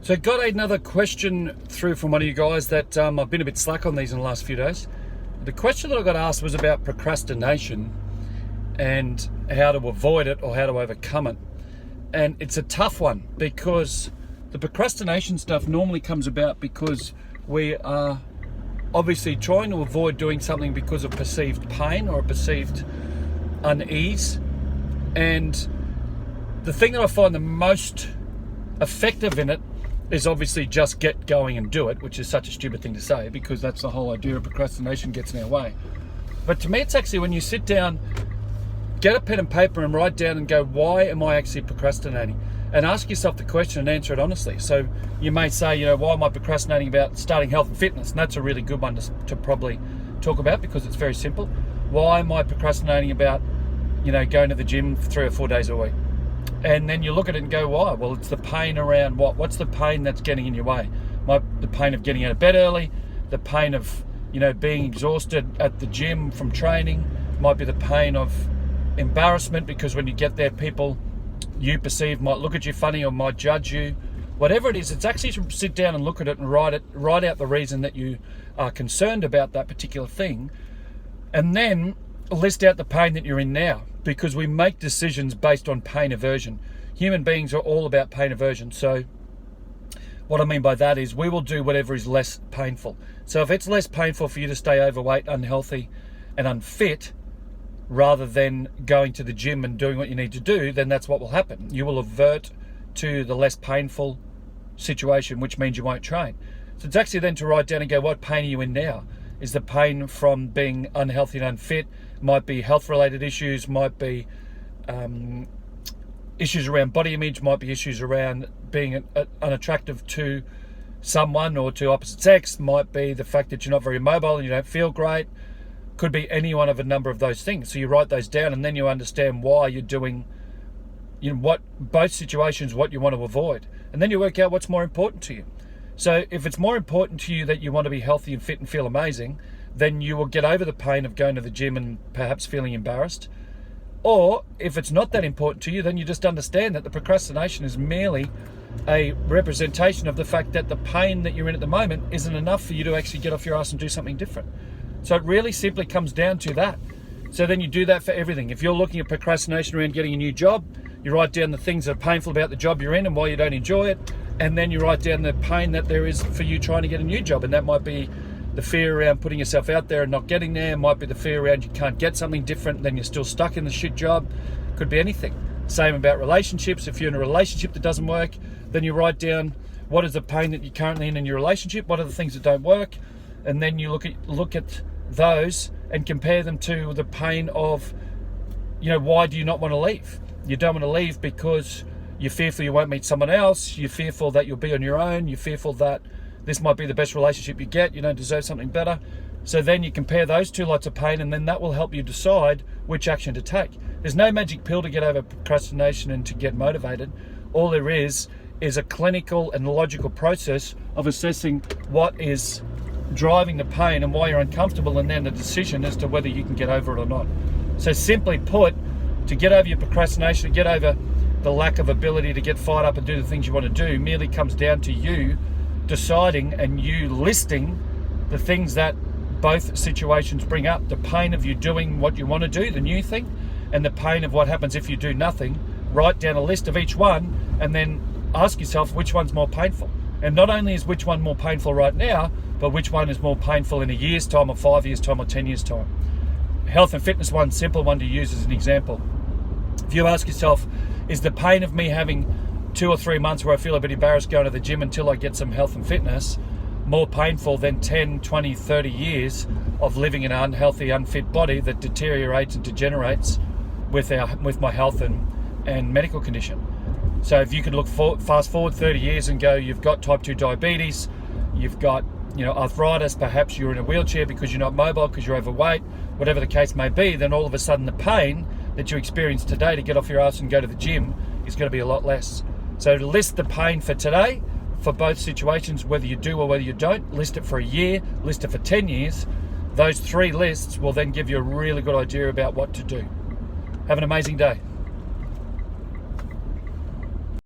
So got another question through from one of you guys that I've been a bit slack on these in the last few days. The question that I got asked was about procrastination and how to avoid it or how to overcome it. And it's a tough one because the procrastination stuff normally comes about because we are obviously trying to avoid doing something because of perceived pain or perceived unease. And the thing that I find the most effective in it is obviously just get going and do it, which is such a stupid thing to say because that's the whole idea of procrastination gets in our way. But to me, it's actually when you sit down, get a pen and paper and write down and go, why am I actually procrastinating? And ask yourself the question and answer it honestly. So you may say, why am I procrastinating about starting health and fitness? And that's a really good one to probably talk about because it's very simple. Why am I procrastinating about, going to the gym 3 or 4 days a week? And then you look at it and go, why? Well, it's the pain around what? What's the pain that's getting in your way? The pain of getting out of bed early, the pain of, being exhausted at the gym from training, might be the pain of embarrassment because when you get there, people you perceive might look at you funny or might judge you. Whatever it is, it's actually to sit down and look at it and write out the reason that you are concerned about that particular thing, and then list out the pain that you're in now. Because we make decisions based on pain aversion. Human beings are all about pain aversion. So what I mean by that is we will do whatever is less painful. So if it's less painful for you to stay overweight, unhealthy and unfit, rather than going to the gym and doing what you need to do, then that's what will happen. You will avert to the less painful situation, which means you won't train. So it's actually then to write down and go, what pain are you in now? Is the pain from being unhealthy and unfit? Might be health-related issues, might be issues around body image, might be issues around being unattractive to someone or to opposite sex, might be the fact that you're not very mobile and you don't feel great. Could be any one of a number of those things. So you write those down and then you understand why you're doing, what both situations, what you want to avoid. And then you work out what's more important to you. So if it's more important to you that you want to be healthy and fit and feel amazing, then you will get over the pain of going to the gym and perhaps feeling embarrassed. Or if it's not that important to you, then you just understand that the procrastination is merely a representation of the fact that the pain that you're in at the moment isn't enough for you to actually get off your ass and do something different. So it really simply comes down to that. So then you do that for everything. If you're looking at procrastination around getting a new job, you write down the things that are painful about the job you're in and why you don't enjoy it. And then you write down the pain that there is for you trying to get a new job. And that might be the fear around putting yourself out there and not getting there. It might be the fear around you can't get something different, then you're still stuck in the shit job. Could be anything. Same about relationships. If you're in a relationship that doesn't work, then you write down what is the pain that you're currently in your relationship, what are the things that don't work, and then you look at those and compare them to the pain of, why do you not want to leave? You don't want to leave because you're fearful you won't meet someone else, you're fearful that you'll be on your own, you're fearful that this might be the best relationship you get, you don't deserve something better. So then you compare those two lots of pain and then that will help you decide which action to take. There's no magic pill to get over procrastination and to get motivated. All there is a clinical and logical process of assessing what is driving the pain and why you're uncomfortable, and then the decision as to whether you can get over it or not. So simply put, to get over your procrastination, to get over the lack of ability to get fired up and do the things you want to do, merely comes down to you deciding and you listing the things that both situations bring up. The pain of you doing what you want to do, the new thing, and the pain of what happens if you do nothing. Write down a list of each one and then ask yourself which one's more painful. And not only is which one more painful right now, but which one is more painful in a year's time or 5 years' time or 10 years' time. Health and fitness, one simple one to use as an example. If you ask yourself, is the pain of me having 2 or 3 months where I feel a bit embarrassed going to the gym until I get some health and fitness more painful than 10, 20, 30 years of living in an unhealthy, unfit body that deteriorates and degenerates with my health and medical condition? So if you could fast forward 30 years and go, you've got type 2 diabetes, you've got arthritis, perhaps you're in a wheelchair because you're not mobile, because you're overweight, whatever the case may be, then all of a sudden the pain that you experience today to get off your ass and go to the gym is going to be a lot less. So to list the pain for today, for both situations, whether you do or whether you don't, list it for a year, list it for 10 years. Those 3 lists will then give you a really good idea about what to do. Have an amazing day.